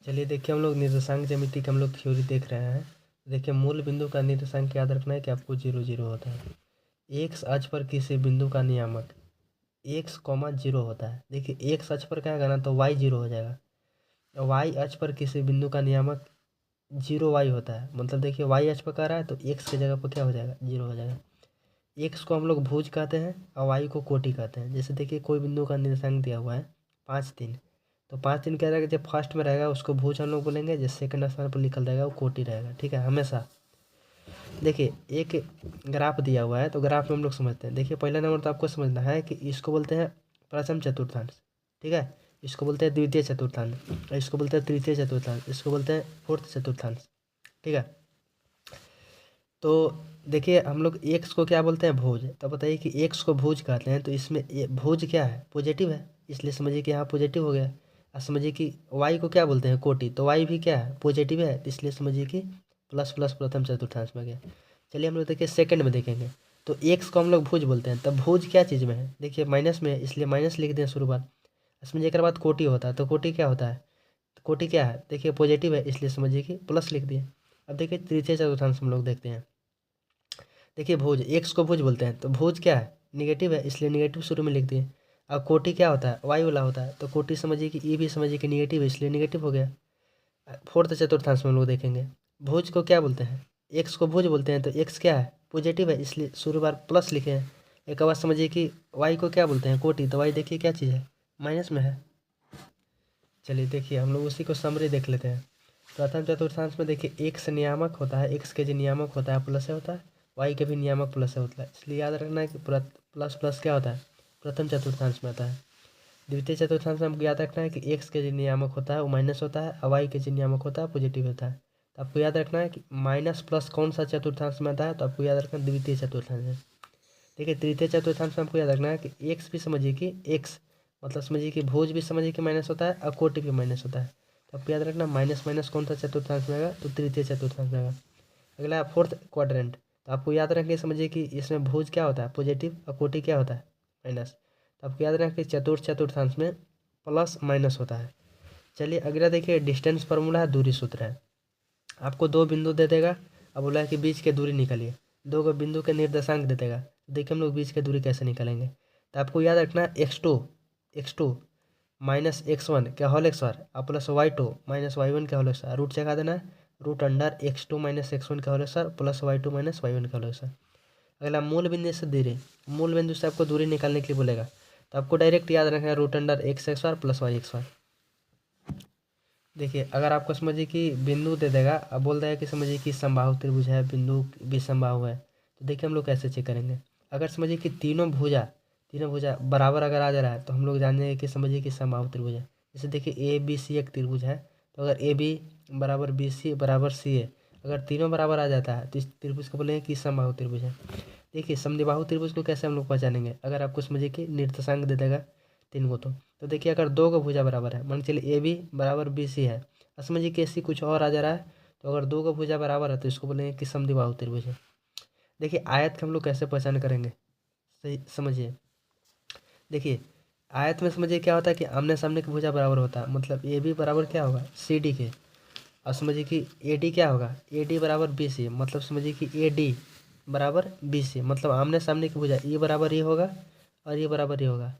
चलिए देखिए हम लोग निर्देशांक ज्यामिति की हम लोग थ्योरी देख रहे हैं। देखिए मूल बिंदु का निर्देशांक याद रखना है कि आपको 0 0 होता है। एक्स अक्ष पर किसी बिंदु का नियामक एक्स कॉमा 0 होता है। देखिए एक्स अक्ष पर क्या होगा ना, तो वाई 0 हो जाएगा। वाई अक्ष पर किसी बिंदु का नियामक 0 y होता है। मतलब देखिए वाई अक्ष पर कह रहा है तो एक्स की जगह पर क्या हो जाएगा, 0 हो जाएगा। एक्स को हम लोग भुज कहते हैं और वाई को कोटि कहते हैं। जैसे देखिए कोई बिंदु का निर्देशांक दिया हुआ है 5 3, तो 5 3 क्या रहेगा, जब फर्स्ट में रहेगा उसको भुज हम लोग बोलेंगे, जब सेकंड स्थान पर लिखल रहेगा वो कोटि रहेगा। ठीक है, हमेशा। देखिए एक ग्राफ दिया हुआ है तो ग्राफ में हम लोग समझते हैं। देखिए पहला नंबर तो आपको समझना है कि इसको बोलते हैं प्रथम चतुर्थांश। ठीक है, इसको बोलते हैं द्वितीय चतुर्थांश, इसको बोलते हैं तृतीय चतुर्थांश, इसको बोलते हैं फोर्थ चतुर्थांश। ठीक है, तो देखिए हम लोग एक्स को क्या बोलते हैं, भुज। तो बताइए कि एक्स को भुज कहते हैं तो इसमें भुज क्या है, पॉजिटिव है, इसलिए समझिए कि यहाँ पॉजिटिव हो गया। और समझिए कि वाई को क्या बोलते हैं, कोटि, तो वाई भी क्या है, पॉजिटिव है, तो इसलिए समझिए कि प्लस प्लस प्रथम चतुर्थांश में गया। चलिए हम लोग देखिए सेकंड में देखेंगे। तो एक्स को हम लोग भुज बोलते हैं, तब भुज क्या चीज़ में है, देखिए माइनस में है, इसलिए माइनस लिख दें शुरू बार। समझिए एक बाद कोटि होता है, तो कोटि क्या होता है, तो कोटि क्या है, देखिए पॉजिटिव है, इसलिए समझिए कि प्लस लिख दिए। अब देखिए तृतीय चतुर्थांश हम लोग देखते हैं। देखिए भुज, एक्स को भुज बोलते हैं, तो भुज क्या है, निगेटिव है, इसलिए निगेटिव शुरू में लिख दिए। अब कोटि क्या होता है, वाई वाला होता है, तो कोटि समझिए कि ये भी समझिए कि निगेटिव है, इसलिए निगेटिव हो गया। फोर्थ चतुर्थांश में हम लोग देखेंगे। भुज को क्या बोलते हैं, एक्स को भुज बोलते हैं, तो एक्स क्या है, पॉजिटिव है, इसलिए शुरू बार प्लस लिखे हैं। एक बार समझिए कि वाई को क्या बोलते हैं, कोटि, तो वाई देखिए क्या चीज़ है, माइनस में है। चलिए देखिए हम लोग उसी को समरी देख लेते हैं। प्रथम चतुर्थांश में देखिए एक्स नियामक होता है, एक्स के जो नियामक होता है प्लस से होता है, वाई के भी नियामक प्लस से होता है, इसलिए याद रखना है कि प्लस प्लस क्या होता है, प्रथम चतुर्थांश में आता है। द्वितीय चतुर्थांश में हमको याद रखना है कि एक्स के जो नियामक होता है वो माइनस होता है और वाई के जो नियामक होता है पॉजिटिव होता है। तो आपको याद रखना है कि माइनस प्लस कौन सा चतुर्थांश में आता है, तो आपको याद रखना है द्वितीय चतुर्थांश है। देखिए तृतीय चतुर्थांश में आपको याद रखना है कि एक्स भी समझिए कि एक्स मतलब समझिए कि भुज भी समझिए कि माइनस होता है और कोटि भी माइनस होता है। तो आपको याद रखना माइनस माइनस कौन सा चतुर्थांश में आएगा, तो तृतीय चतुर्थांश में आएगा। अगला है फोर्थ क्वाड्रेंट। तो आपको याद रखें समझिए कि इसमें भुज क्या होता है, पॉजिटिव, और कोटि क्या होता है, माइनस। तो आपको याद रखें कि चतुर्थ चतुर्थांश में प्लस माइनस होता है। चलिए अगला देखिए डिस्टेंस फार्मूला है, दूरी सूत्र है। आपको दो बिंदु दे देगा, अब बोला है कि बीच की दूरी निकालिए। दो को बिंदु के निर्देशांक दे देगा, देखिए हम लोग बीच की दूरी कैसे निकालेंगे। तो आपको याद रखना है एक्स टू माइनस x1 क्या होल स्क्वायर और प्लस y2 माइनस y1 क्या होल स्क्वायर, रूट चेक देना है, root under x2 minus x1 क्या whole square plus y2 minus y1 क्या होल स्क्वायर। अगला मूल बिंदु से दूरी, मूल बिंदु से आपको दूरी निकालने के लिए बोलेगा, तो आपको डायरेक्ट याद रखना है root under x square plus y square. देखिए अगर आपको समझिए कि बिंदु दे देगा, अब बोल देगा कि समझिए कि समबाहु त्रिभुज है, बिंदु भी समबाहु है, तो देखिए हम लोग कैसे चेक करेंगे। अगर समझिए कि तीनों भुजा बराबर अगर आ जा रहा है तो हम लोग जानेंगे कि समझिए कि समबाहु त्रिभुज है। जैसे देखिए ए बी सी एक त्रिभुज है, तो अगर ए बी बराबर बी सी बराबर सी है, अगर तीनों बराबर आ जाता है तो इस त्रिभुज को बोलेंगे कि समबाहु त्रिभुज है। देखिए समद्विबाहु त्रिभुज को कैसे हम लोग पहचानेंगे, अगर आपको समझिए कि निर्देशांक दे देगा तीन को, तो देखिए अगर दो को भुजा बराबर है, मान के चलिए ए बी बराबर बी सी है, और समझिए कि ऐसी कुछ और आ जा रहा है, तो अगर दो को भुजा बराबर है तो इसको बोलेंगे कि समद्विबाहु त्रिभुज है। देखिए आयत का हम लोग कैसे पहचान करेंगे, सही समझिए। देखिए आयत में समझिए क्या होता है कि आमने सामने की भुजा बराबर होता है, मतलब ए बी बराबर क्या होगा, सी डी के। और समझिए कि ए डी क्या होगा, ए डी बराबर बी सी, मतलब समझिए कि ए डी बराबर बी सी, मतलब आमने सामने की भुजा ये बराबर ये होगा और ये बराबर ये होगा।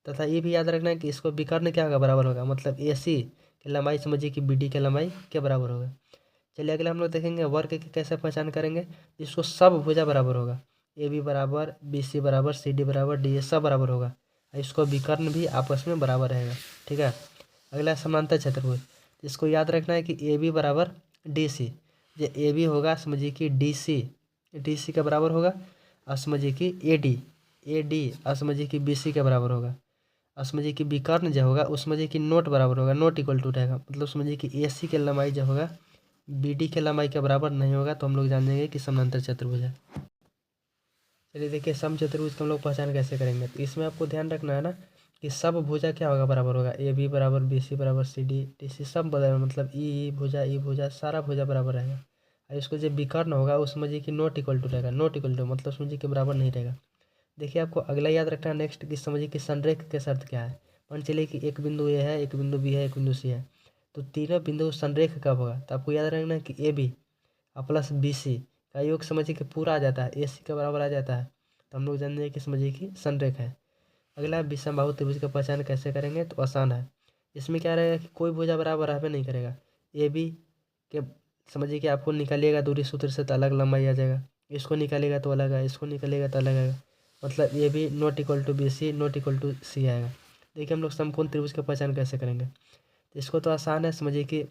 तथा ये भी याद रखना है कि इसको विकर्ण क्या होगा, बराबर होगा, मतलब ए सी की लंबाई समझिए कि बी डी की लंबाई के बराबर होगा। चलिए अगला हम लोग देखेंगे वर्ग की कैसे पहचान करेंगे, जिसको सब भुजा बराबर होगा, ए बी बराबर बी सी बराबर सी डी बराबर डी ए सब बराबर होगा, और इसको विकर्ण भी आपस में बराबर रहेगा। ठीक है, अगला समांतर चतुर्भुज, इसको याद रखना है कि ए बी बराबर डी सी, जो ए बी होगा समझिए कि डी सी के बराबर होगा, और समझिए कि ए डी और समझिए कि बी सी के बराबर होगा, और समझिए कि विकर्ण जो होगा उसमें समझिए कि नोट बराबर होगा, नोट इक्वल टू रहेगा, मतलब समझिए कि ए सी की लंबाई जो होगा बी डी के लंबाई के बराबर नहीं होगा, तो हम लोग जान जाएंगे कि समांतर चतुर्भुज है। चलिए देखिए समचतुर्भुज का हम लोग पहचान कैसे करेंगे, तो इसमें आपको ध्यान रखना है ना कि सब भुजा क्या होगा, बराबर होगा, ए बी बराबर बी सी बराबर सी डी डी सी सब बराबर, मतलब ई भुजा सारा भुजा बराबर रहेगा। और इसको जो विकर्ण होगा उसमें समझिए कि नोट इक्वल टू रहेगा, नोट इक्वल टू मतलब समझिए कि बराबर नहीं रहेगा। देखिए आपको अगला याद रखना है नेक्स्ट कि समझिए कि संरेख के शर्त क्या है। मान चलिए कि एक बिंदु ए है, एक बिंदु बी है, एक बिंदु सी है, तो तीनों बिंदु संरेख कब होगा, तो आपको याद रखना है कि A B plus B C का योग समझिए कि पूरा आ जाता है, ए सी के बराबर आ जाता है, तो हम लोग जान जाए कि समझिए कि संरेख है। अगला विषमबाहु त्रिभुज का पहचान कैसे करेंगे, तो आसान है। इसमें क्या रहेगा कि कोई भुजा बराबर रहबे नहीं करेगा। ए बी के समझिए कि आपको निकालिएगा दूरी सूत्र से तो अलग लंबाई आ जाएगा, इसको निकालेगा तो अलग है, इसको निकालेगा तो अलग आएगा, मतलब A B not equal to B C not equal to C आएगा। देखिए हम लोग समकोण त्रिभुज का पहचान कैसे करेंगे, तो इसको तो आसान है। समझिए कि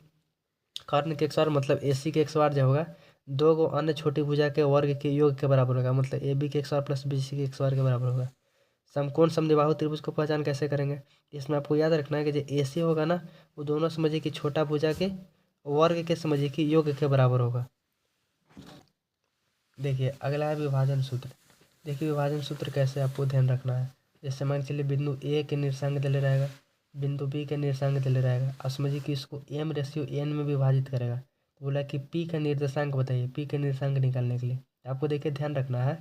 कर्ण के x मतलब ए सी के x जो होगा दो गो अन्य छोटी भुजा के वर्ग के योग के बराबर होगा, मतलब ए बी के x प्लस बी सी के x के बराबर होगा। समकोण समद्विबाहु त्रिभुज को पहचान कैसे करेंगे, इसमें आपको याद रखना है कि जो ए सी होगा ना वो दोनों समझिए कि छोटा भुजा के वर्ग के समझिए कि योग के बराबर होगा। देखिए अगला है विभाजन सूत्र। देखिए विभाजन सूत्र कैसे आपको ध्यान रखना है। जैसे मान चलिए बिंदु ए के निर्देशांक दिले रहेगा, बिंदु बी के निर्देशांक दिले रहेगा, और समझिए कि इसको m रेशियो n में विभाजित करेगा। तो बोला कि p का निर्देशांक बताइए, p के निर्देशांक निकालने के लिए आपको देखिए ध्यान रखना है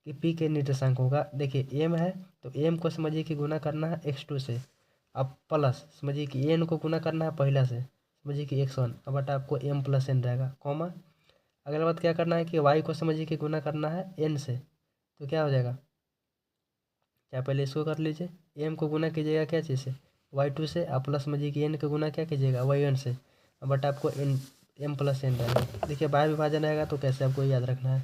कि p के निर्देशांक होगा। देखिए m है तो m को समझिए कि गुना करना है x2 से, अब प्लस समझिए कि n को गुना करना है पहला से, समझिए कि x1, अब बटा आपको m प्लस n रहेगा, कॉमा अगला बात क्या करना है कि y को समझिए कि गुना करना है n से, तो क्या हो जाएगा, क्या पहले इसको कर लीजिए, m को गुना कीजिएगा क्या चीज़ से, y2 से, आप प्लस समझिए कि n को गुना क्या कीजिएगा y1 से, बट आपको m प्लस n रहेगा। देखिए बाह्य विभाजन आएगा तो कैसे आपको याद रखना है,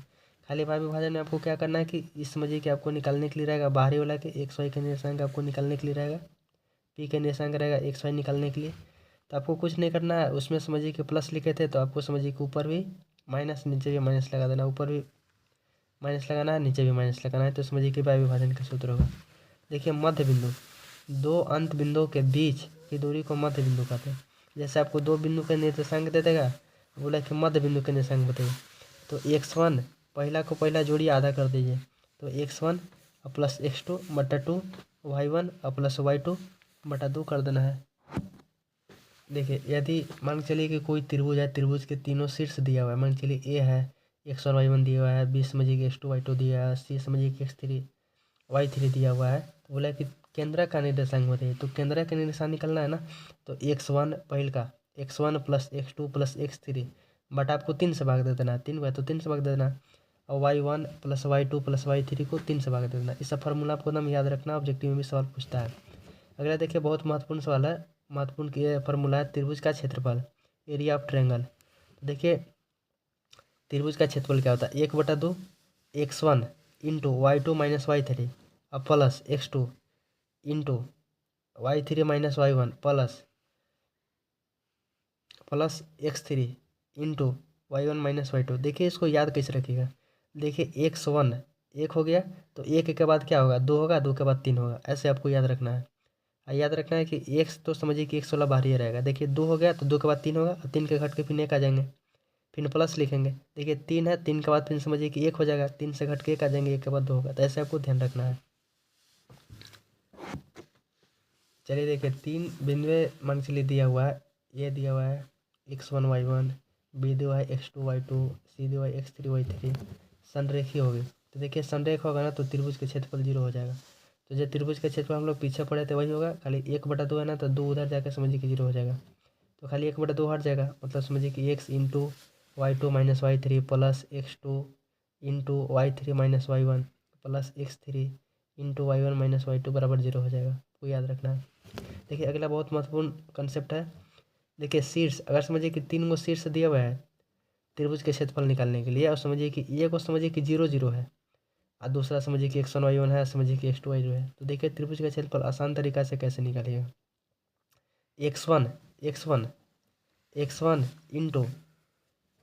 खाली बाह्य विभाजन में आपको क्या करना है कि इस समझिए कि आपको निकालने के लिए रहेगा बाहरी वाला के एक्स वाई के निर्देशांक आपको निकालने के लिए रहेगा, p के निर्देशांक रहेगा एक्स वाई निकालने के लिए। तो आपको कुछ नहीं करना है, उसमें समझिए कि प्लस लिखे थे तो आपको समझिए कि ऊपर भी माइनस नीचे भी माइनस लगा देना, ऊपर भी माइनस लगाना है नीचे भी माइनस लगाना है, तो समझिए कि बाह्य विभाजन का सूत्र होगा। देखिए मध्य बिंदु, दो अंत बिंदुओं के बीच की दूरी को मध्य बिंदु कहते हैं। जैसे आपको दो बिंदु का निर्देशांक दे देगा, बोला कि मध्य बिंदु के निर्देशांक बताइए, तो x1 पहला को पहला जोड़िए आधा कर दीजिए, तो x1 प्लस x2 बटा 2 y1 प्लस y2 बटा 2 कर देना है। देखिए यदि मान के चलिए कि कोई त्रिभुज है, त्रिभुज के तीनों शीर्ष दिया हुआ है, मान के चलिए ए है, x1 y1 दिया हुआ है, बी समझिए कि x2 y2 दिया है, सी समझिए कि x3 y3 दिया हुआ है, तो बोला कि केंद्र का निर्देशांक बताइए, तो केंद्र का निर्देशांक निकलना है ना, तो x1 पहल का x1 plus x2 plus x3 but आपको 3 से भाग दे देना है, 3 को है तो 3 से भाग दे देना, और y1 plus y2 plus y3 को 3 से भाग दे देना। इसका फार्मूला आपको एकदम याद रखना, ऑब्जेक्टिव में भी सवाल पूछता है। अगला देखिए बहुत महत्वपूर्ण सवाल है, महत्वपूर्ण ये फार्मूला है त्रिभुज का क्षेत्रफल, एरिया ऑफ ट्रायंगल। तो देखिए त्रिभुज का क्षेत्रफल क्या होता है, 1/2 x1 into y2 minus y3 अब plus x2 into y3 minus y1 plus x3 into y1 minus y2। देखिए इसको याद कैसे रखिएगा, देखिए x1 एक हो गया तो एक के बाद क्या होगा, 2 होगा, 2 के बाद 3 होगा, ऐसे आपको याद रखना है। याद रखना है कि x तो समझिए कि x वाला बाहर ही रहेगा, देखिए 2 हो गया तो 2 के बाद 3 होगा, 3 के घट के फिर 1 आ जाएंगे, फिर प्लस लिखेंगे, देखिए 3 है, 3 के बाद फिर समझिए कि 1 हो जाएगा, 3 से घट के 1 आ जाएंगे, 1 के बाद 2 होगा, तो ऐसे आपको ध्यान रखना है। चलिए देखिए 3 बिंदु मान के लिए दिया हुआ है, ये दिया हुआ है x1 y1, बी दिया हुआ है x2 y2, सी दिया हुआ है x3 y3, संरेखी होगी। तो देखिए संरेख होगा ना तो त्रिभुज के क्षेत्रफल 0 हो जाएगा, तो जो त्रिभुज के क्षेत्रफल हम लोग पीछे पड़े थे वही होगा, खाली 1/2 है ना तो 2 उधर जाकर समझिए कि 0 हो जाएगा, तो खाली 1/2 हट जाएगा, मतलब समझिए कि x into y2 minus y3 plus x2 into y3 minus y1 plus x3 into y1 minus y2 बराबर 0 हो जाएगा, वो याद रखना है। देखिए अगला बहुत महत्वपूर्ण कंसेप्ट है, देखिए शीर्ष, अगर समझिए कि 3 गो शीर्ष दिया हुआ है त्रिभुज के क्षेत्रफल निकालने के लिए, और समझिए कि ये को समझिए कि 0 0 है, और दूसरा समझिए कि x1 y1 है, समझिए कि x2 y2 है, तो देखिए त्रिभुज का क्षेत्रफल आसान तरीका से कैसे निकालिएगा, x1 x1 x1 into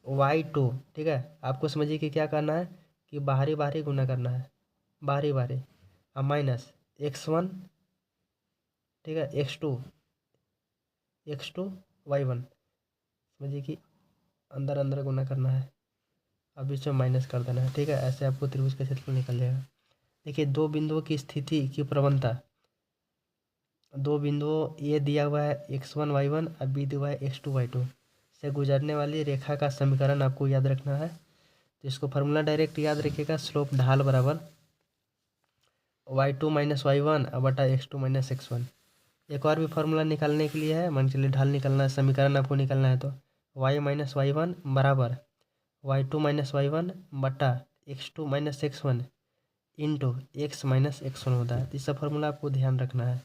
y2, ठीक है, आपको समझिए कि क्या करना है कि बाहरी बाहरी गुना करना है, बाहरी बाहरी, अब माइनस x1, ठीक है, x2 y1, समझिए कि अंदर अंदर गुना करना है, अब बीच में माइनस कर देना है, ठीक है, ऐसे आपको त्रिभुज का क्षेत्रफल निकल जाएगा। देखिए दो बिंदुओं की स्थिति की प्रवणता, दो बिंदुओं ये दिया हुआ है x1 y1 और बी दिया हुआ है x2 y2 से गुजरने वाली रेखा का समीकरण आपको याद रखना है, तो इसको फार्मूला डायरेक्ट याद रखिएगा, स्लोप ढाल बराबर y2 माइनस y1 बटा x2 माइनस x1, एक और भी फार्मूला निकालने के लिए है, मान चलिए ढाल निकालना है, समीकरण आपको निकालना है तो y माइनस वाई वन बराबर y2 माइनस वाई वन बटा x2 minus x1 into x minus x1 होता है। तो इसका फार्मूला आपको ध्यान रखना है।